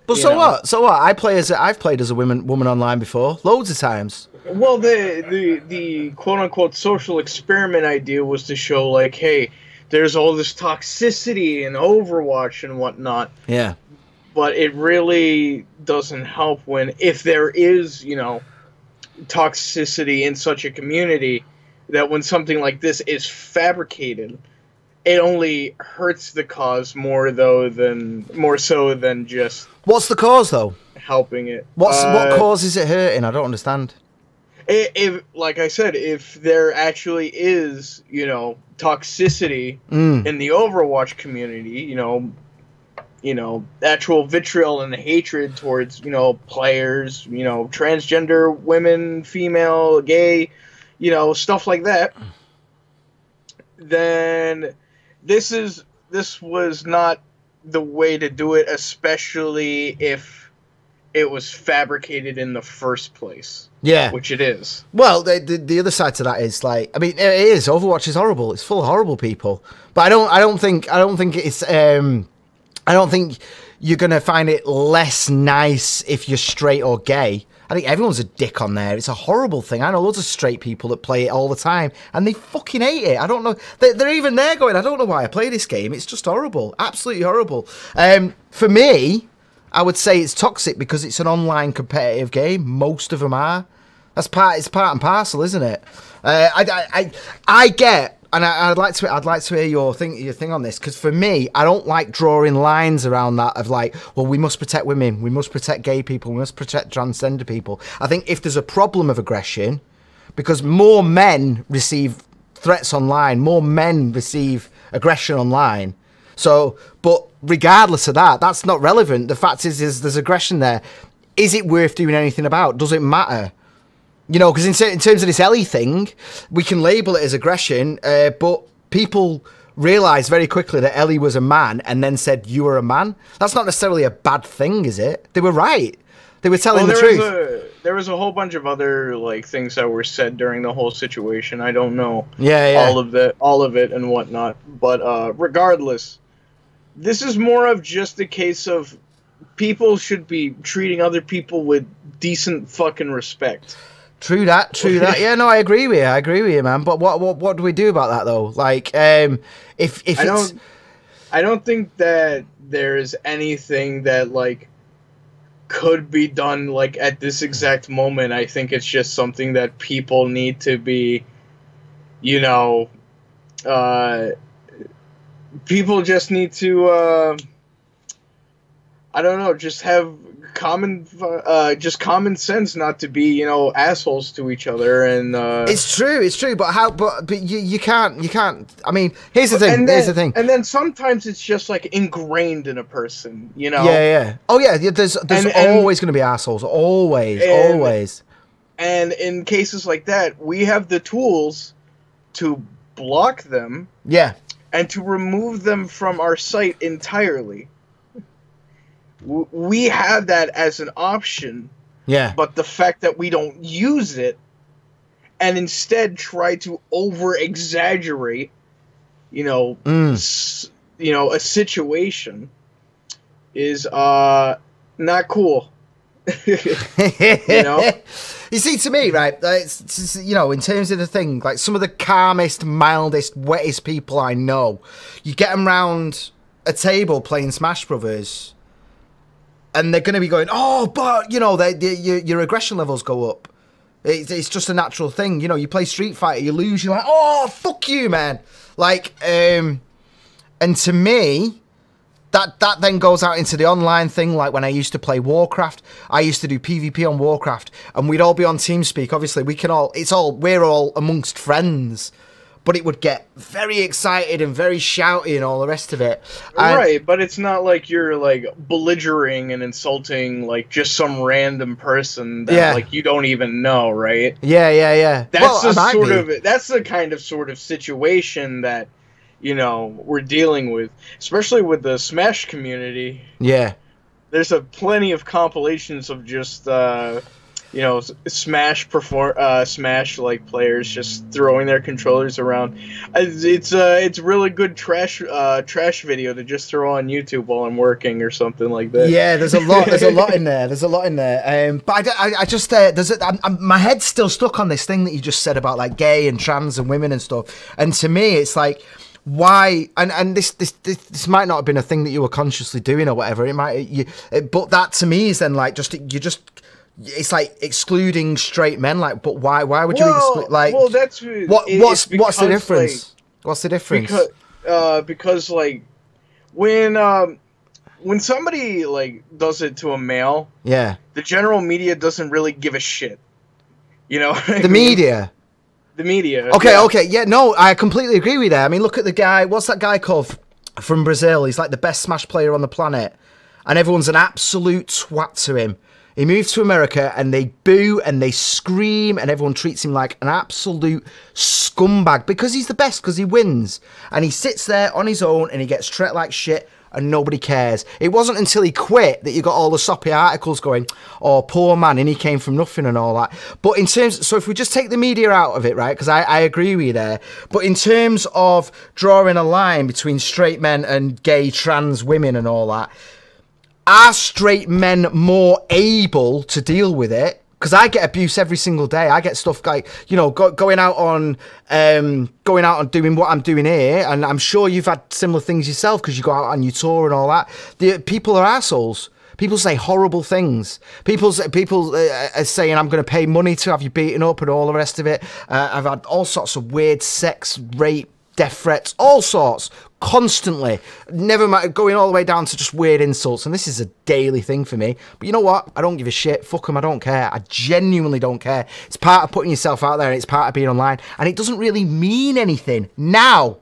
Speaker 1: but so what? So what? I've played as a woman online before, loads of times.
Speaker 4: Well, the quote unquote social experiment idea was to show like, hey, there's all this toxicity in Overwatch and whatnot.
Speaker 1: Yeah.
Speaker 4: But it really doesn't help if there is, you know, toxicity in such a community, that when something like this is fabricated, it only hurts the cause more so than just.
Speaker 1: What's the cause though?
Speaker 4: Helping it.
Speaker 1: What cause is it hurting? I don't understand.
Speaker 4: If, like I said, if there actually is, you know, toxicity in the Overwatch community, you know, actual vitriol and hatred towards, you know, players, you know, transgender women, female, gay, you know, stuff like that, then this was not the way to do it, especially if it was fabricated in the first place.
Speaker 1: Yeah,
Speaker 4: which it is.
Speaker 1: Well, the other side to that is like, I mean, it is. Overwatch is horrible. It's full of horrible people. But I don't think it's. I don't think you're gonna find it less nice if you're straight or gay. I think everyone's a dick on there. It's a horrible thing. I know loads of straight people that play it all the time, and they fucking hate it. I don't know. They're even there going, I don't know why I play this game. It's just horrible. Absolutely horrible. For me, I would say it's toxic because it's an online competitive game. Most of them are. It's part and parcel, isn't it? I get, and I'd like to hear your thing on this, because for me, I don't like drawing lines around that of like, well, we must protect women, we must protect gay people, we must protect transgender people. I think if there's a problem of aggression, because more men receive threats online, more men receive aggression online. So, but regardless of that, that's not relevant. The fact is there's aggression there. Is it worth doing anything about? Does it matter? You know, because in terms of this Ellie thing, we can label it as aggression, but people realised very quickly that Ellie was a man and then said, you were a man. That's not necessarily a bad thing, is it? They were right. They were telling the truth.
Speaker 4: There was a whole bunch of other like things that were said during the whole situation. I don't know all of it and whatnot. But regardless, this is more of just a case of people should be treating other people with decent fucking respect.
Speaker 1: True that. Yeah, no, I agree with you, man. But what do we do about that though? Like, if
Speaker 4: I don't think that there's anything that like could be done like at this exact moment. I think it's just something that people need to be, you know, people just need to I don't know, just have common sense, not to be, you know, assholes to each other. And
Speaker 1: it's true, but you can't. I mean, here's the thing. And
Speaker 4: then sometimes it's just like ingrained in a person, you know.
Speaker 1: Yeah. Oh yeah, there's always going to be assholes, always.
Speaker 4: And in cases like that, we have the tools to block them.
Speaker 1: Yeah.
Speaker 4: And to remove them from our site entirely. We have that as an option.
Speaker 1: Yeah.
Speaker 4: But the fact that we don't use it and instead try to over-exaggerate, you know, a situation is not cool. You know?
Speaker 1: You see, to me, right, it's, you know, in terms of the thing, like some of the calmest, mildest, wettest people I know, you get them round a table playing Smash Brothers, and they're going to be going, oh, but, you know, your aggression levels go up. It's just a natural thing. You know, you play Street Fighter, you lose, you're like, oh, fuck you, man. Like, and to me, that then goes out into the online thing. Like when I used to play Warcraft, I used to do PvP on Warcraft, and we'd all be on TeamSpeak. Obviously, we're all amongst friends, but it would get very excited and very shouty and all the rest of it.
Speaker 4: Right, but it's not like you're like belligerent and insulting like just some random person that like you don't even know, right?
Speaker 1: Yeah.
Speaker 4: That's that's the kind of sort of situation that, you know, we're dealing with, especially with the Smash community.
Speaker 1: Yeah.
Speaker 4: There's plenty of compilations of just you know, Smash like players just throwing their controllers around. It's really good trash video to just throw on YouTube while I'm working or something like that.
Speaker 1: Yeah, there's a lot in there. But I just my head's still stuck on this thing that you just said about like gay and trans and women and stuff. And to me, it's like, why? And this might not have been a thing that you were consciously doing or whatever. It might, but that to me is then like it's like excluding straight men. Like, but why would you exclude? Like,
Speaker 4: well, that's
Speaker 1: what's the difference? Like, what's the difference?
Speaker 4: Because like when somebody like does it to a male,
Speaker 1: yeah,
Speaker 4: the general media doesn't really give a shit. You know,
Speaker 1: the media.
Speaker 4: The media.
Speaker 1: Okay, yeah, no, I completely agree with that. I mean, look at the guy. What's that guy called from Brazil? He's like the best Smash player on the planet, and everyone's an absolute twat to him. He moved to America, and they boo and they scream, and everyone treats him like an absolute scumbag because he's the best, because he wins, and he sits there on his own and he gets treated like shit. And nobody cares. It wasn't until he quit that you got all the soppy articles going, oh, poor man, and he came from nothing and all that. But in terms, so if we just take the media out of it, right, because I agree with you there, but in terms of drawing a line between straight men and gay trans women and all that, are straight men more able to deal with it? Because I get abuse every single day. I get stuff like, you know, going out and doing what I'm doing here, and I'm sure you've had similar things yourself because you go out on your tour and all that. The people are assholes. People say horrible things. People are saying, I'm going to pay money to have you beaten up and all the rest of it. I've had all sorts of weird sex, rape, death threats, all sorts, constantly. Never mind, going all the way down to just weird insults. And this is a daily thing for me. But you know what? I don't give a shit. Fuck them. I don't care. I genuinely don't care. It's part of putting yourself out there, and it's part of being online. And it doesn't really mean anything. Now,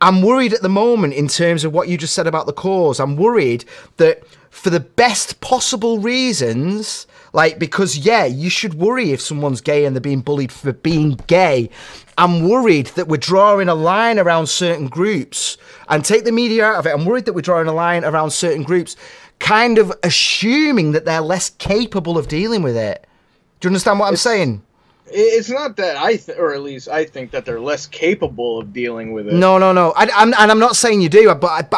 Speaker 1: I'm worried at the moment in terms of what you just said about the cause. I'm worried that for the best possible reasons, like, because, yeah, you should worry if someone's gay and they're being bullied for being gay. I'm worried that we're drawing a line around certain groups, and take the media out of it. I'm worried that we're drawing a line around certain groups, kind of assuming that they're less capable of dealing with it. Do you understand what I'm saying?
Speaker 4: It's not that or at least I think that they're less capable of dealing with it.
Speaker 1: No. I'm not saying you do, but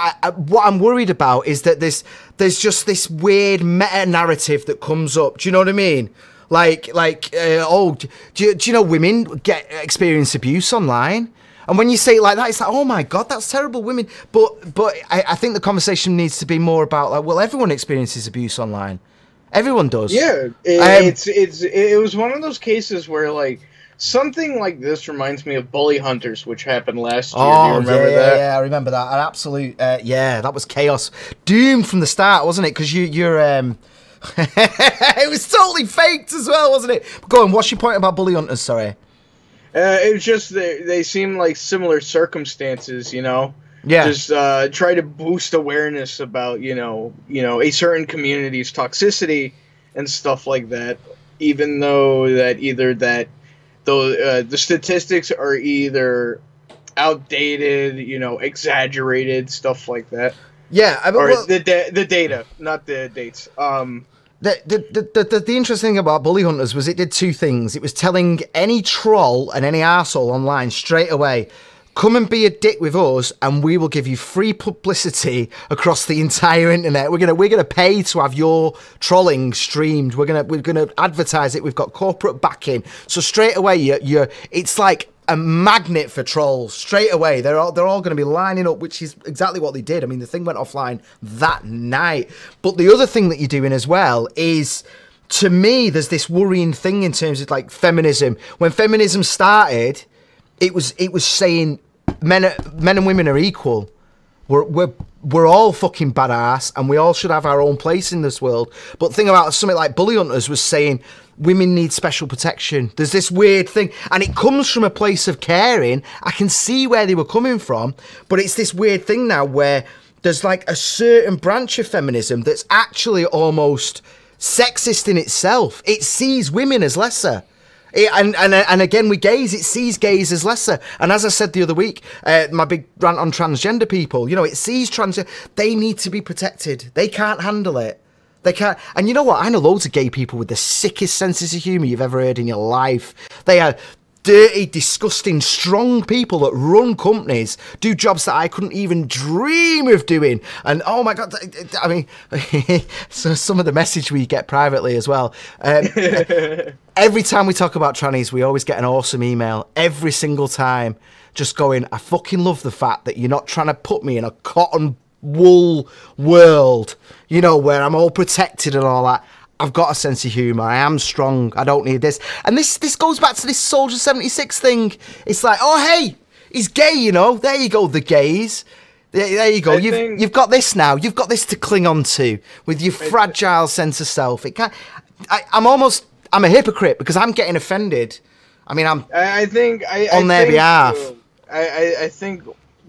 Speaker 1: what I'm worried about is that there's just this weird meta narrative that comes up. Do you know what I mean? Do you know women experience abuse online? And when you say it like that, it's like, oh my God, that's terrible, women. But I think the conversation needs to be more about, like, well, everyone experiences abuse online. Everyone does.
Speaker 4: Yeah, it was one of those cases where, like, something like this reminds me of Bully Hunters, which happened last year.
Speaker 1: Oh,
Speaker 4: do you remember that?
Speaker 1: Yeah, I remember that. An absolute, that was chaos. Doomed from the start, wasn't it? Because you're it was totally faked as well, wasn't it? Go on, what's your point about Bully Hunters? Sorry.
Speaker 4: It was just they seem like similar circumstances, you know.
Speaker 1: Yeah.
Speaker 4: Just try to boost awareness about you know a certain community's toxicity and stuff like that. Even though the statistics are either outdated, exaggerated, stuff like that.
Speaker 1: Yeah,
Speaker 4: the data, not the dates.
Speaker 1: The interesting thing about Bully Hunters was it did two things. It was telling any troll and any arsehole online straight away, come and be a dick with us, and we will give you free publicity across the entire internet. We're gonna pay to have your trolling streamed. We're gonna advertise it. We've got corporate backing. So straight away, it's like a magnet for trolls. Straight away, they're all going to be lining up, which is exactly what they did. I mean, the thing went offline that night. But the other thing that you're doing as well is, to me, there's this worrying thing in terms of, like, feminism. When feminism started, it was saying men and women are equal. We're all fucking badass, and we all should have our own place in this world. But the thing about something like Bully Hunters was saying women need special protection. There's this weird thing, and it comes from a place of caring. I can see where they were coming from, but it's this weird thing now where there's like a certain branch of feminism that's actually almost sexist in itself. It sees women as lesser. And again, with gays, it sees gays as lesser. And as I said the other week, my big rant on transgender people, it sees they need to be protected. They can't handle it. They can't. And you know what? I know loads of gay people with the sickest senses of humour you've ever heard in your life. They are dirty, disgusting, strong people that run companies, do jobs that I couldn't even dream of doing. And oh my God, I mean, so some of the message we get privately as well. Every time we talk about trannies, we always get an awesome email. Every single time, just going, I fucking love the fact that you're not trying to put me in a cotton wool world, where I'm all protected and all that. I've got a sense of humour. I am strong. I don't need this. And this goes back to this Soldier 76 thing. It's like, oh, hey, he's gay, There you go, the gays. There you go. You've got this now. You've got this to cling on to with your fragile sense of self. It can't. I'm a hypocrite because I'm getting offended. I mean, on their behalf.
Speaker 4: I think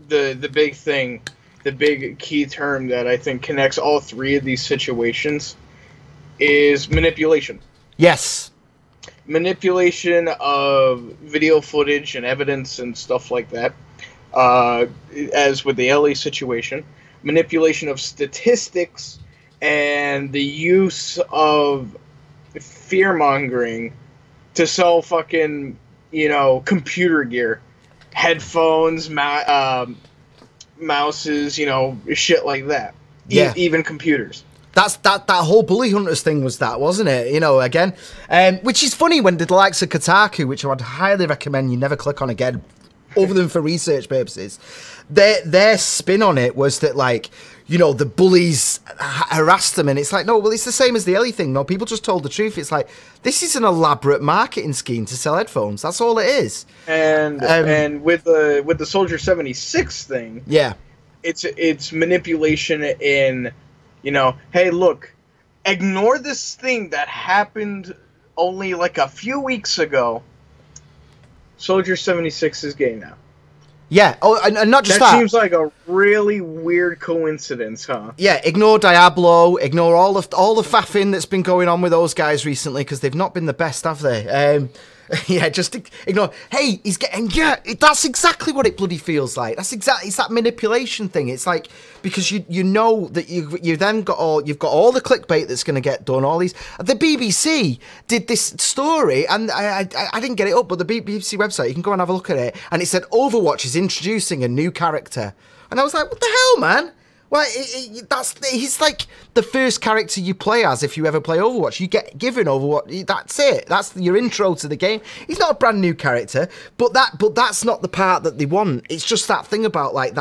Speaker 4: the big thing, the big key term that I think connects all three of these situations is manipulation.
Speaker 1: Yes.
Speaker 4: Manipulation of video footage and evidence and stuff like that. As with the LA situation. Manipulation of statistics and the use of fear-mongering to sell fucking, computer gear. Headphones, mouses, shit like that.
Speaker 1: Yeah.
Speaker 4: Even computers.
Speaker 1: That whole Bully Hunters thing was that, wasn't it? Again, which is funny when the likes of Kotaku, which I would highly recommend you never click on again. other than for research purposes. Their spin on it was that, like, you know, the bullies harassed them, and it's like, no, well, it's the same as the Ellie thing. No, people just told the truth. It's like, this is an elaborate marketing scheme to sell headphones. That's all it is.
Speaker 4: And with the Soldier 76 thing,
Speaker 1: yeah,
Speaker 4: it's manipulation in, you know, hey, look, ignore this thing that happened only like a few weeks ago. Soldier 76 is gay now.
Speaker 1: Yeah. Oh, and not just that.
Speaker 4: That seems like a really weird coincidence, huh?
Speaker 1: Yeah. Ignore Diablo. Ignore all the faffing that's been going on with those guys recently, because they've not been the best, have they? Yeah, just ignore. Hey, he's getting. Yeah, that's exactly what it bloody feels like. That's exactly. It's that manipulation thing. It's like, because you know that you've got all the clickbait that's going to get done. All these. The BBC did this story, and I didn't get it up, but the BBC website, you can go and have a look at it, and it said Overwatch is introducing a new character, and I was like, what the hell, man? Well, he's like the first character you play as if you ever play Overwatch. You get given Overwatch. That's it. That's your intro to the game. He's not a brand new character, but that's not the part that they want. It's just that thing about like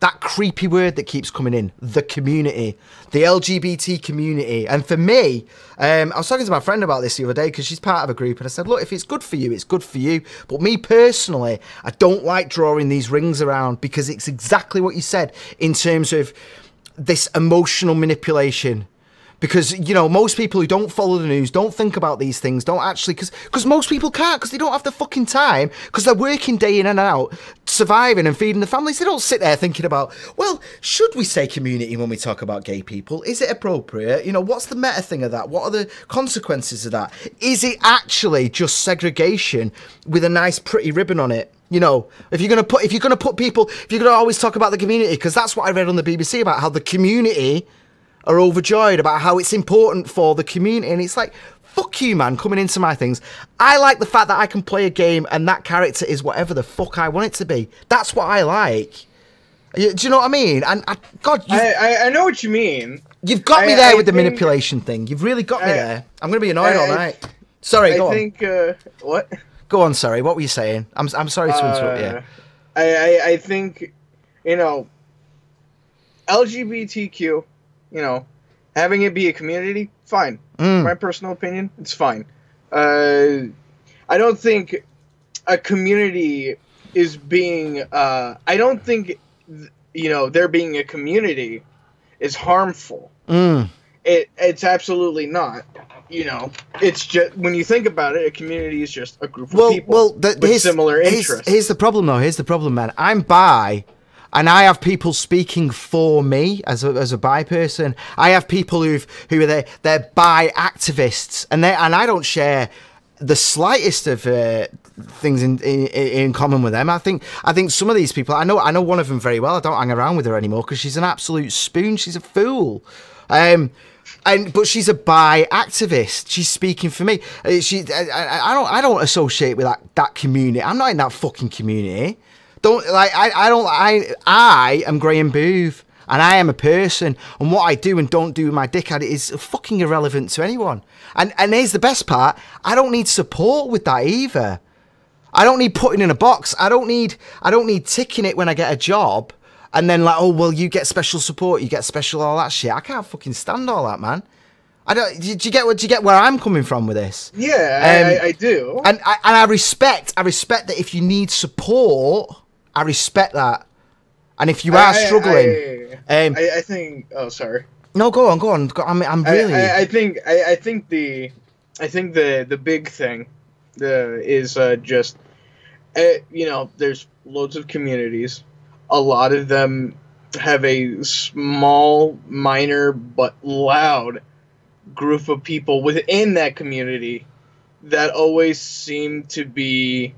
Speaker 1: that creepy word that keeps coming in, the community, the LGBT community. And for me, I was talking to my friend about this the other day, because she's part of a group, and I said, look, if it's good for you, it's good for you. But me personally, I don't like drawing these rings around, because it's exactly what you said in terms of this emotional manipulation. Because, you know, most people who don't follow the news, don't think about these things, don't actually, because most people can't, because they don't have the fucking time, because they're working day in and out, surviving and feeding the families. They don't sit there thinking about, well, should we say community when we talk about gay people? Is it appropriate? You know, what's the meta thing of that? What are the consequences of that? Is it actually just segregation with a nice pretty ribbon on it? You know, if you're gonna always talk about the community, because that's what I read on the BBC about how the community are overjoyed about how it's important for the community, and it's like, fuck you, man, coming into my things. I like the fact that I can play a game and that character is whatever the fuck I want it to be. That's what I like. Do you know what I mean? And God,
Speaker 4: I know what you mean.
Speaker 1: You've got me there with the manipulation thing. You've really got me there. I'm gonna be annoyed all night. Sorry, go on.
Speaker 4: I think what?
Speaker 1: Go on. Sorry, what were you saying? I'm sorry to interrupt you.
Speaker 4: I think, you know, LGBTQ. You know, having it be a community, fine. My personal opinion, it's fine. I don't think a community is being. I don't think, you know, there being a community is harmful. It's absolutely not. You know, it's just, when you think about it, a community is just a group of people with similar interests.
Speaker 1: Here's the problem, though. Here's the problem, man. I'm bi. And I have people speaking for me as a bi person. I have people who are they're bi activists, and I don't share the slightest of things in common with them. I think some of these people, I know one of them very well. I don't hang around with her anymore because she's an absolute spoon. She's a fool. But she's a bi activist. She's speaking for me. I don't associate with that community. I'm not in that fucking community. I am Graham Booth, and I am a person, and what I do and don't do with my dickhead is fucking irrelevant to anyone. And here's the best part: I don't need support with that either. I don't need putting in a box. I don't need ticking it when I get a job, and then like, oh well, you get special support, you get special all that shit. I can't fucking stand all that, man. Do you get where I'm coming from with this?
Speaker 4: Yeah, I do.
Speaker 1: And I respect that if you need support. I respect that, and if you are struggling,
Speaker 4: I think. Oh, sorry.
Speaker 1: No, go on. I'm really.
Speaker 4: I think the big thing, is just, you know, there's loads of communities. A lot of them have a small, minor but loud group of people within that community that always seem to be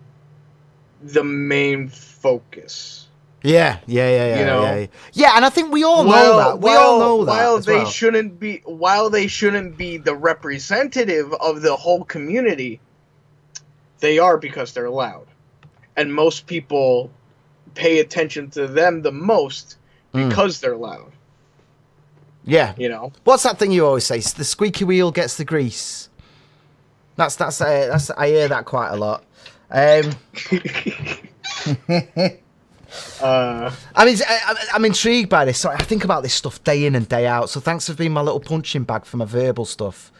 Speaker 4: the main focus.
Speaker 1: Yeah. You know? Yeah, and I think we all know that.
Speaker 4: While they shouldn't be the representative of the whole community, they are, because they're loud. And most people pay attention to them the most because they're loud.
Speaker 1: Yeah.
Speaker 4: You know.
Speaker 1: What's that thing you always say? The squeaky wheel gets the grease. That's I hear that quite a lot. I'm intrigued by this. So I think about this stuff day in and day out. So thanks for being my little punching bag for my verbal stuff.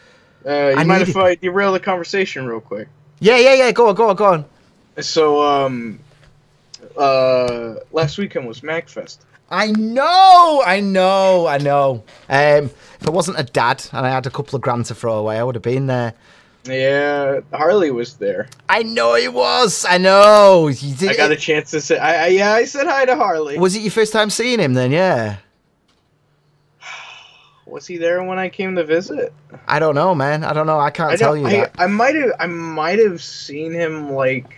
Speaker 4: You mind if I derail the conversation real quick?
Speaker 1: Yeah. Go on.
Speaker 4: So, last weekend was MagFest.
Speaker 1: I know. If I wasn't a dad and I had a couple of grand to throw away, I would have been there.
Speaker 4: Yeah, Harley was there.
Speaker 1: I know he was. I know. You did.
Speaker 4: I got a chance to say. I said hi to Harley.
Speaker 1: Was it your first time seeing him then? Yeah.
Speaker 4: Was he there when I came to visit?
Speaker 1: I don't know, man. I don't know. I can't tell you that.
Speaker 4: I might have seen him like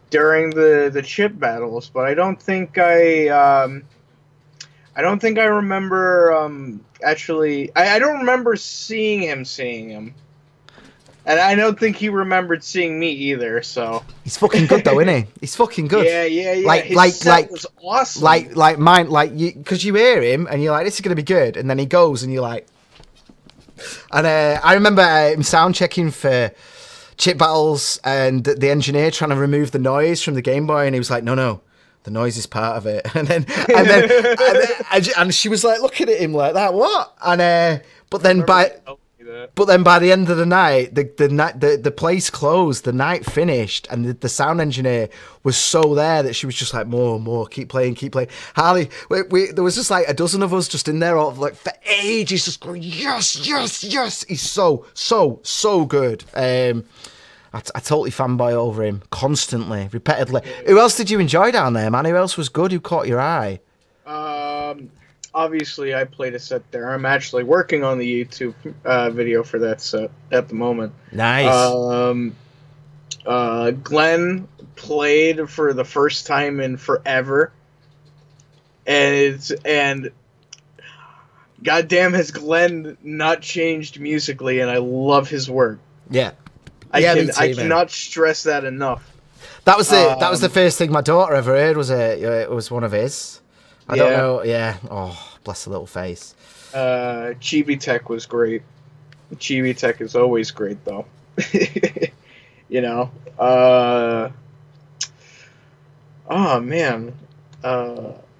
Speaker 4: during the chip battles, but I don't think I remember actually. I don't remember seeing him. And I don't think he remembered seeing me either. So
Speaker 1: he's fucking good though, isn't he? He's fucking good.
Speaker 4: Yeah.
Speaker 1: His set
Speaker 4: was awesome.
Speaker 1: Like mine, because you hear him and you're like, this is gonna be good, and then he goes and you're like, and I remember him sound checking for chip battles and the engineer trying to remove the noise from the Game Boy, and he was like, no. The noise is part of it, and then she was like looking at him like that, what? And but then by the end of the night, the place closed, the night finished, and the sound engineer was so there that she was just like, more, keep playing. Harley, there was just like a dozen of us just in there, all like for ages, just going, yes. He's so good. I totally fanboy over him constantly, repetitively. Who else did you enjoy down there, man? Who else was good? Who caught your eye?
Speaker 4: Obviously, I played a set there. I'm actually working on the YouTube video for that set at the moment.
Speaker 1: Nice.
Speaker 4: Glenn played for the first time in forever, and goddamn, has Glenn not changed musically? And I love his work.
Speaker 1: Yeah.
Speaker 4: I cannot stress that enough.
Speaker 1: That was the first thing my daughter ever heard. It was one of his. I don't know. Yeah. Oh, bless the little face.
Speaker 4: Chibi Tech was great. Chibi Tech is always great, though. You know. Oh man.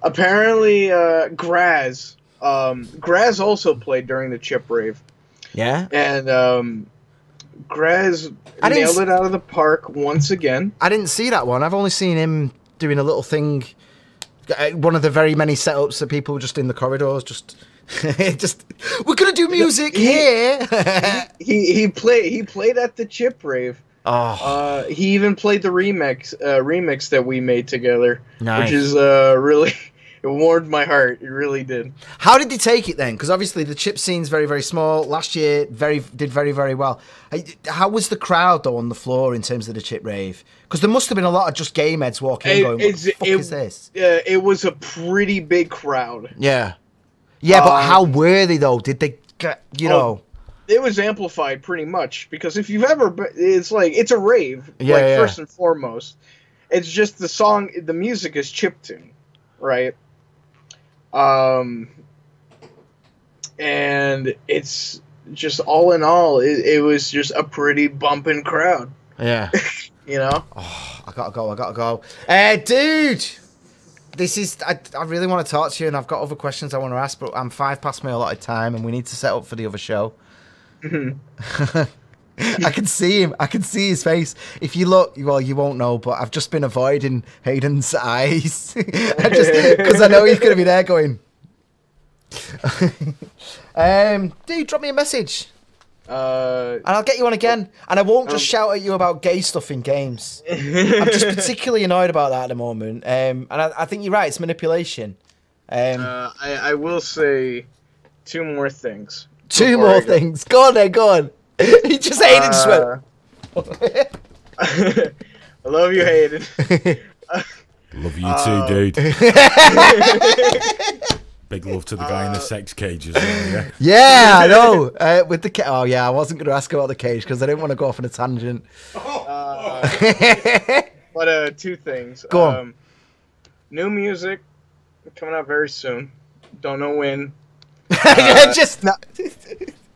Speaker 4: Apparently, Graz. Graz also played during the Chip Rave.
Speaker 1: Yeah.
Speaker 4: And Graz nailed it out of the park once again.
Speaker 1: I didn't see that one. I've only seen him doing a little thing. One of the very many setups that people just in the corridors just we're gonna do music here.
Speaker 4: he played at the Chip Rave.
Speaker 1: Oh.
Speaker 4: He even played the remix that we made together.
Speaker 1: Nice.
Speaker 4: Which is really, it warmed my heart. It really did.
Speaker 1: How did they take it then? Because obviously the chip scene's very, very small. Last year did very, very well. How was the crowd though on the floor in terms of the Chip Rave? Because there must have been a lot of just game heads walking in going, what the fuck is this?
Speaker 4: It was a pretty big crowd.
Speaker 1: Yeah. Yeah, but how were they though? Did they get, you know?
Speaker 4: It was amplified pretty much, because if you've ever, it's like, it's a rave, first and foremost. It's just the music is chiptune, right? And it's just all in all, it was just a pretty bumping crowd.
Speaker 1: Yeah.
Speaker 4: You know?
Speaker 1: Oh, I gotta go. Dude! I really want to talk to you, and I've got other questions I want to ask, but I'm 5 past my allotted time, and we need to set up for the other show. I can see him. I can see his face. If you look, well, you won't know, but I've just been avoiding Hayden's eyes. Because I know he's going to be there going. Dude, drop me a message. And I'll get you on again. And I won't just shout at you about gay stuff in games. I'm just particularly annoyed about that at the moment. And I think you're right. It's manipulation.
Speaker 4: I will say 2 more things.
Speaker 1: 2 more things. Go on then, go on. He just Hayden sweat.
Speaker 4: I love you, Hayden.
Speaker 2: Love you too, dude. Big love to the guy in the sex cage as well, yeah?
Speaker 1: Yeah, I know. With the oh, yeah, I wasn't going to ask about the cage because I didn't want to go off on a tangent.
Speaker 4: But 2 things.
Speaker 1: Go on.
Speaker 4: New music coming out very soon. Don't know when.
Speaker 1: Just not.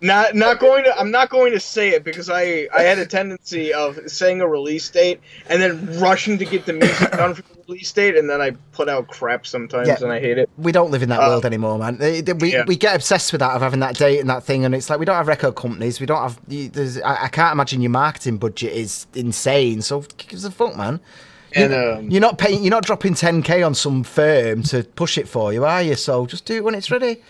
Speaker 4: Not going to. I'm not going to say it because I had a tendency of saying a release date and then rushing to get the music done for the release date, and then I put out crap sometimes, and I hate it.
Speaker 1: We don't live in that world anymore, man. We get obsessed with that, of having that date and that thing, and it's like we don't have record companies. We don't have. I can't imagine your marketing budget is insane. So give us a fuck, man. And you're not paying. You're not dropping 10K on some firm to push it for you, are you? So just do it when it's ready.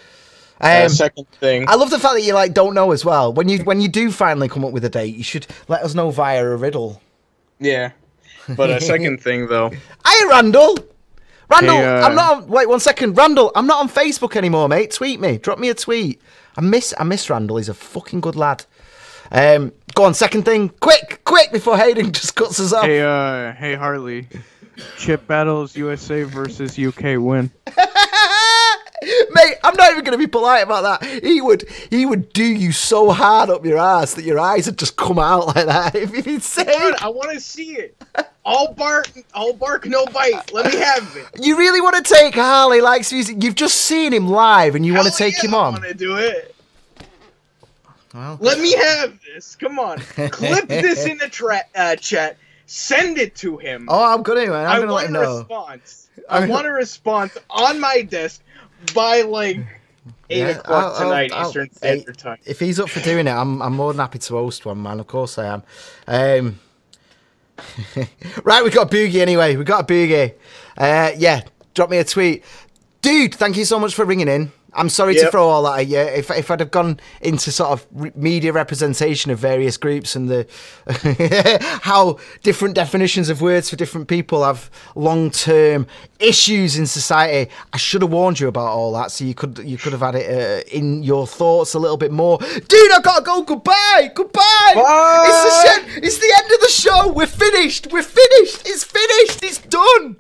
Speaker 4: Second thing,
Speaker 1: I love the fact that you like don't know as well. When you do finally come up with a date, you should let us know via a riddle.
Speaker 4: Yeah, but a second thing though.
Speaker 1: Hey, Randall. Randall,
Speaker 4: Hey,
Speaker 1: I'm not. Wait 1 second, Randall. I'm not on Facebook anymore, mate. Tweet me. Drop me a tweet. I miss Randall. He's a fucking good lad. Go on. Second thing, quick before Hayden just cuts us off.
Speaker 5: Hey Harley. Chip battles USA versus UK win.
Speaker 1: Mate, I'm not even going to be polite about that. He would do you so hard up your ass that your eyes would just come out like that. If he'd say,
Speaker 4: I want to see it. All bark, no bite. Let me have it.
Speaker 1: You really want to take Harley likes music? You've just seen him live, and you want to take him on?
Speaker 4: I want to do it.
Speaker 1: Well,
Speaker 4: let me have this. Come on, clip this in the chat. Send it to him.
Speaker 1: Oh, I'm gonna. I'm gonna let him know.
Speaker 4: Response. I want a response on my desk by like 8 o'clock tonight Eastern Standard Time.
Speaker 1: If he's up for doing it, I'm more than happy to host one, man. Of course I am. Right, we got Boogie anyway. We got a Boogie. Yeah, drop me a tweet, dude. Thank you so much for ringing in. I'm sorry to throw all that at you. If I'd have gone into sort of media representation of various groups and the how different definitions of words for different people have long-term issues in society, I should have warned you about all that, so you could have had it in your thoughts a little bit more. Dude, I gotta go. Goodbye.
Speaker 4: Bye.
Speaker 1: It's the end of the show. We're finished. It's finished. It's done.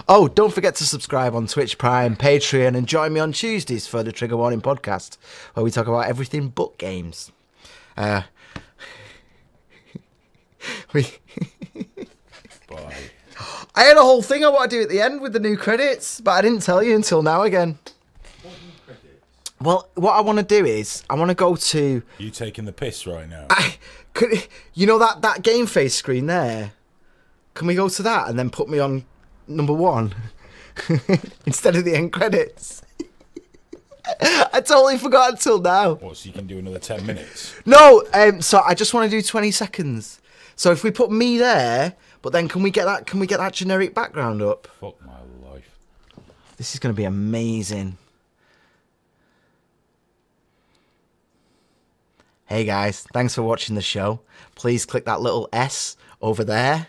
Speaker 1: Oh, don't forget to subscribe on Twitch Prime, Patreon, and join me on Tuesdays for the Trigger Warning podcast, where we talk about everything but games.
Speaker 2: Bye.
Speaker 1: I had a whole thing I want to do at the end with the new credits, but I didn't tell you until now again.
Speaker 2: What new credits?
Speaker 1: Well, what I want to do is, I want to go to...
Speaker 2: You taking the piss right now?
Speaker 1: You know that GameFace screen there? Can we go to that and then put me on number 1 instead of the end credits? I totally forgot until now.
Speaker 2: What, so you can do another 10 minutes?
Speaker 1: No, so I just want to do 20 seconds. So if we put me there, but then can we get that generic background up?
Speaker 2: Fuck my life.
Speaker 1: This is going to be amazing. Hey guys, thanks for watching the show. Please click that little S over there,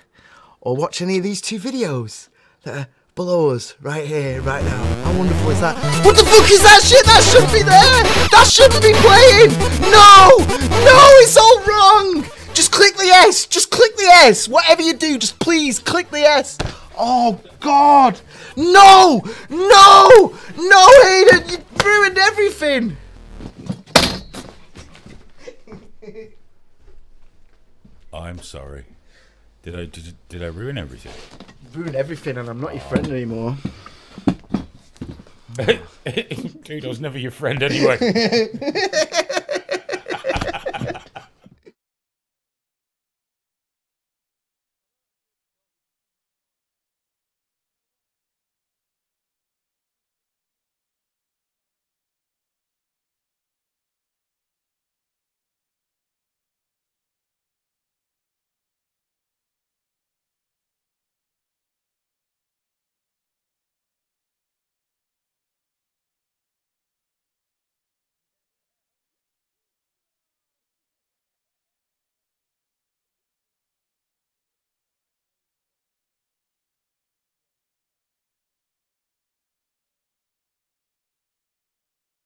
Speaker 1: or watch any of these 2 videos that are below us right here, right now. How wonderful is that? What the fuck is that shit? That shouldn't be there! That shouldn't be playing! No, it's all wrong! Just click the S! Just click the S! Whatever you do, just please click the S! Oh, God! No, Hayden! You ruined everything!
Speaker 2: I'm sorry. Did I ruin everything?
Speaker 1: Ruin everything, and I'm not your friend anymore.
Speaker 2: Dude, I was never your friend anyway.